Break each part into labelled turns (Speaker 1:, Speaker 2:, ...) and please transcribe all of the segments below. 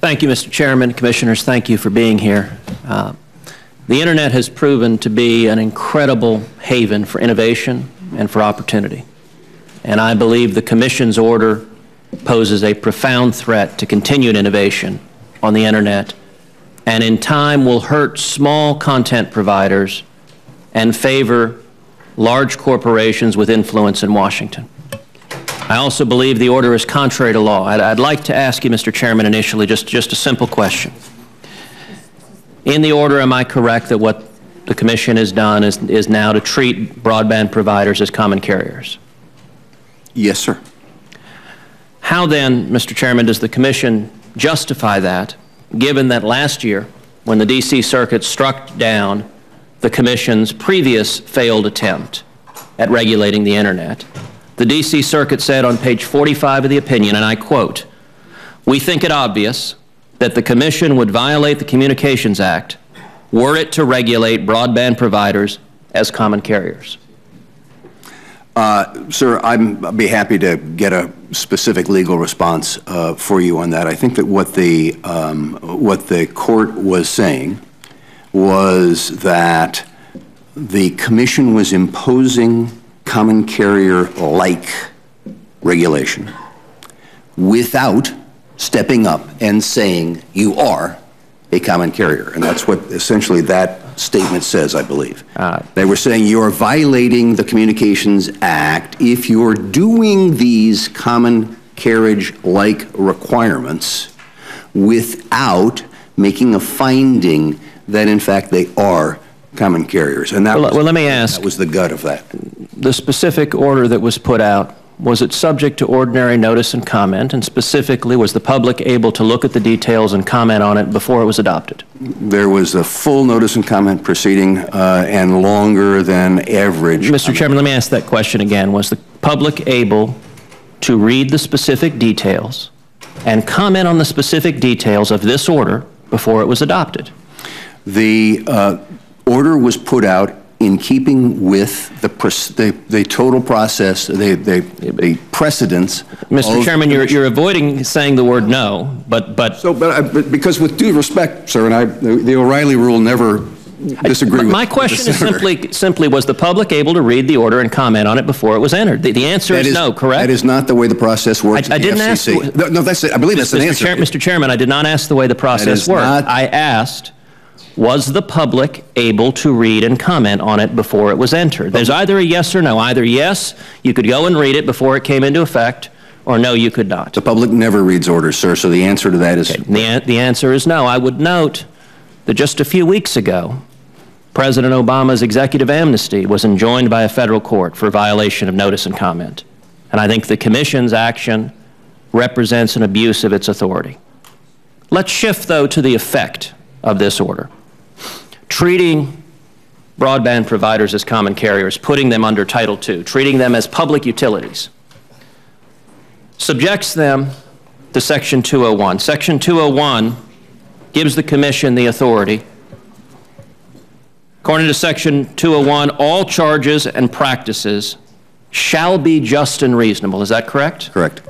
Speaker 1: Thank you, Mr. Chairman. Commissioners, thank you for being here. The Internet has proven to be an incredible haven for innovation and for opportunity. And I believe the Commission's order poses a profound threat to continued innovation on the Internet, and in time will hurt small content providers and favor large corporations with influence in Washington. I also believe the order is contrary to law. I'd like to ask you, Mr. Chairman, initially just a simple question. In the order, am I correct that what the Commission has done is now to treat broadband providers as common carriers?
Speaker 2: Yes, sir.
Speaker 1: How then, Mr. Chairman, does the Commission justify that, given that last year, when the D.C. Circuit struck down the Commission's previous failed attempt at regulating the Internet, the D.C. Circuit said on page 45 of the opinion, and I quote, "We think it obvious that the Commission would violate the Communications Act were it to regulate broadband providers as common carriers."
Speaker 2: Sir, I'd be happy to get a specific legal response for you on that. I think that what the court was saying was that the Commission was imposing common carrier-like regulation without stepping up and saying you are a common carrier. And that's what essentially that statement says, I believe. They were saying you're violating the Communications Act if you're doing these common carriage-like requirements without making a finding that, in fact, they are common carriers. And that,
Speaker 1: let me ask,
Speaker 2: that was the gut of that.
Speaker 1: The specific order that was put out, was it subject to ordinary notice and comment? And specifically, was the public able to look at the details and comment on it before it was adopted?
Speaker 2: There was a full notice and comment proceeding and longer than average.
Speaker 1: Mr. Chairman, let me ask that question again. Was the public able to read the specific details and comment on the specific details of this order before it was adopted?
Speaker 2: The order was put out in keeping with the total process, the precedence.
Speaker 1: Mr. Chairman, you're avoiding saying the word no, but
Speaker 2: because with due respect, sir, and the O'Reilly rule never disagree with.
Speaker 1: My question is simply, was the public able to read the order and comment on it before it was entered? The answer is no, correct?
Speaker 2: That is not the way the process works.
Speaker 1: I didn't ask.
Speaker 2: No, that's it. I believe that's an answer.
Speaker 1: Mr. Chairman, I did not ask the way the process worked. I asked, was the public able to read and comment on it before it was entered? There's either a yes or no. Either yes, you could go and read it before it came into effect, or no, you could not.
Speaker 2: The public never reads orders, sir, so the answer to that is...
Speaker 1: Okay. The answer is no. I would note that just a few weeks ago, President Obama's executive amnesty was enjoined by a federal court for violation of notice and comment. And I think the Commission's action represents an abuse of its authority. Let's shift, though, to the effect of this order. Treating broadband providers as common carriers, putting them under Title II, treating them as public utilities, subjects them to Section 201. Section 201 gives the Commission the authority. According to Section 201, all charges and practices shall be just and reasonable. Is that correct?
Speaker 2: Correct.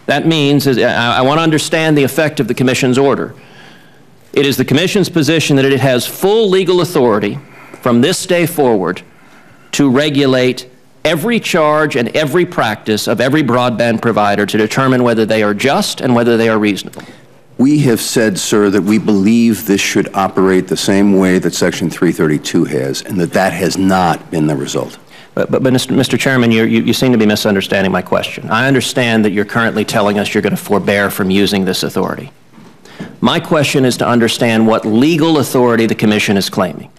Speaker 1: That means, I want to understand the effect of the Commission's order. It is the Commission's position that it has full legal authority from this day forward to regulate every charge and every practice of every broadband provider to determine whether they are just and whether they are reasonable.
Speaker 2: We have said, sir, that we believe this should operate the same way that Section 332 has, and that has not been the result.
Speaker 1: But Mr. Chairman, you seem to be misunderstanding my question. I understand that you're currently telling us you're going to forbear from using this authority. My question is to understand what legal authority the Commission is claiming.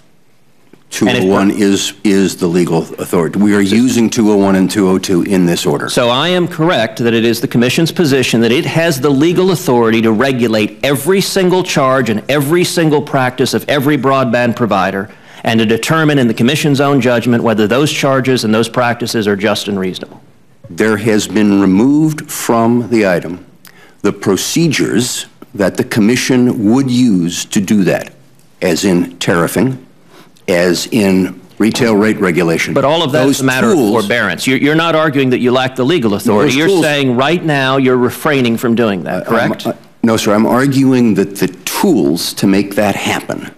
Speaker 2: 201 is the legal authority. We are using 201 and 202 in this order.
Speaker 1: So I am correct that it is the Commission's position that it has the legal authority to regulate every single charge and every single practice of every broadband provider and to determine in the Commission's own judgment whether those charges and those practices are just and reasonable.
Speaker 2: There has been removed from the item the procedures that the Commission would use to do that, as in tariffing, as in retail rate regulation.
Speaker 1: But all of that is a matter of forbearance. You're not arguing that you lack the legal authority. You're saying right now you're refraining from doing that, correct?
Speaker 2: No, sir. I'm arguing that the tools to make that happen,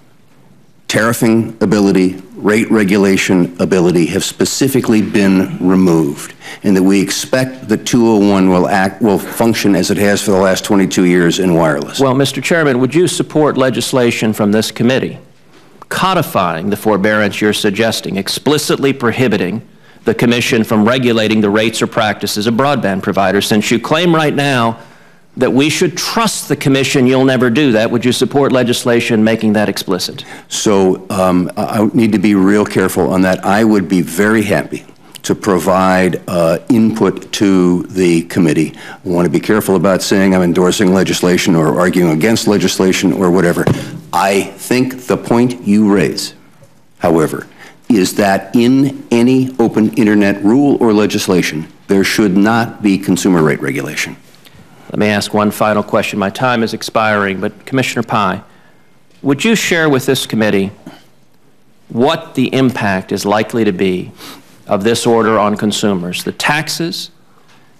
Speaker 2: tariffing ability, rate regulation ability, have specifically been removed, and that we expect that 201 will function as it has for the last 22 years in wireless.
Speaker 1: Well, Mr. Chairman, would you support legislation from this committee codifying the forbearance you're suggesting, explicitly prohibiting the Commission from regulating the rates or practices of broadband providers? Since you claim right now that we should trust the Commission, you'll never do that. Would you support legislation making that explicit?
Speaker 2: So I need to be real careful on that. I would be very happy to provide input to the committee. I want to be careful about saying I'm endorsing legislation or arguing against legislation or whatever. I think the point you raise, however, is that in any open internet rule or legislation, there should not be consumer rate regulation.
Speaker 1: Let me ask one final question. My time is expiring, but Commissioner Pai, would you share with this committee what the impact is likely to be of this order on consumers, the taxes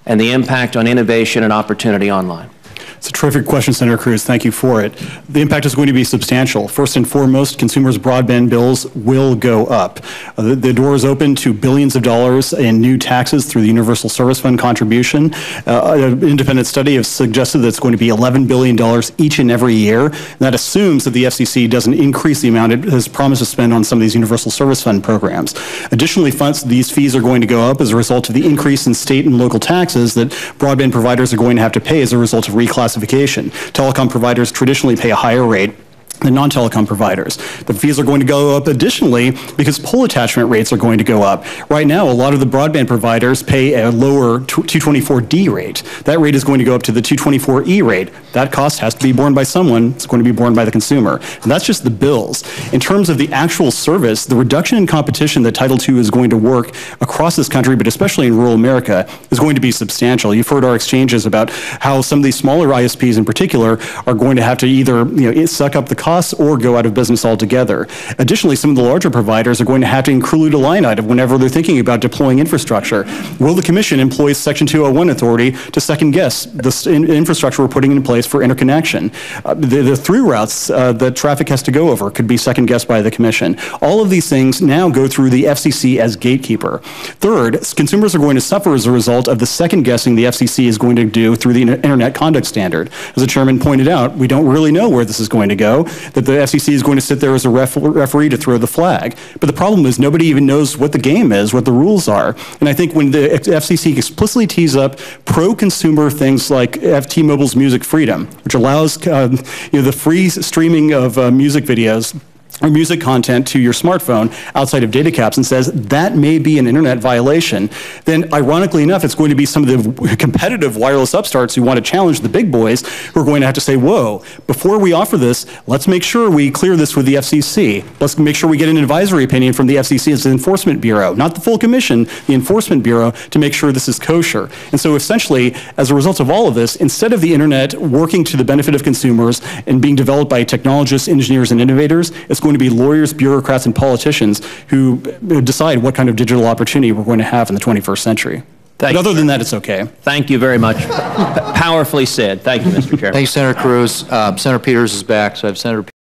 Speaker 1: and the impact on innovation and opportunity online?
Speaker 3: It's a terrific question, Senator Cruz. Thank you for it. The impact is going to be substantial. First and foremost, consumers' broadband bills will go up. The door is open to billions of dollars in new taxes through the Universal Service Fund contribution. An independent study has suggested that it's going to be $11 billion each and every year. And that assumes that the FCC doesn't increase the amount it has promised to spend on some of these Universal Service Fund programs. Additionally, these fees are going to go up as a result of the increase in state and local taxes that broadband providers are going to have to pay as a result of reclassification. Telecom providers traditionally pay a higher rate than non-telecom providers. The fees are going to go up additionally because pole attachment rates are going to go up. Right now, a lot of the broadband providers pay a lower 224D rate. That rate is going to go up to the 224E rate. That cost has to be borne by someone. It's going to be borne by the consumer. And that's just the bills. In terms of the actual service, the reduction in competition that Title II is going to work across this country, but especially in rural America, is going to be substantial. You've heard our exchanges about how some of these smaller ISPs in particular are going to have to either suck up the costs or go out of business altogether. Additionally, some of the larger providers are going to have to include a line item whenever they're thinking about deploying infrastructure. Will the Commission employ Section 201 authority to second guess the infrastructure we're putting in place for interconnection? The through routes that traffic has to go over could be second guessed by the Commission. All of these things now go through the FCC as gatekeeper. Third, consumers are going to suffer as a result of the second guessing the FCC is going to do through the Internet Conduct Standard. As the Chairman pointed out, we don't really know where this is going to go, that the FCC is going to sit there as a referee to throw the flag. But the problem is nobody even knows what the game is, what the rules are. And I think when the FCC explicitly tees up pro-consumer things like T-Mobile's Music Freedom, which allows the free streaming of music videos or music content to your smartphone outside of data caps, and says that may be an internet violation, then ironically enough, it's going to be some of the competitive wireless upstarts who want to challenge the big boys who are going to have to say, whoa, before we offer this, let's make sure we clear this with the FCC. Let's make sure we get an advisory opinion from the FCC as the Enforcement Bureau, not the full Commission, the Enforcement Bureau, to make sure this is kosher. And so essentially, as a result of all of this, instead of the internet working to the benefit of consumers and being developed by technologists, engineers, and innovators, it's going to be lawyers, bureaucrats, and politicians who decide what kind of digital opportunity we're going to have in the 21st century. But other than that, it's okay.
Speaker 1: Thank you very much. Powerfully said. Thank you, Mr. Chairman.
Speaker 4: Thank you, Senator Cruz. Senator Peters is back, so I have Senator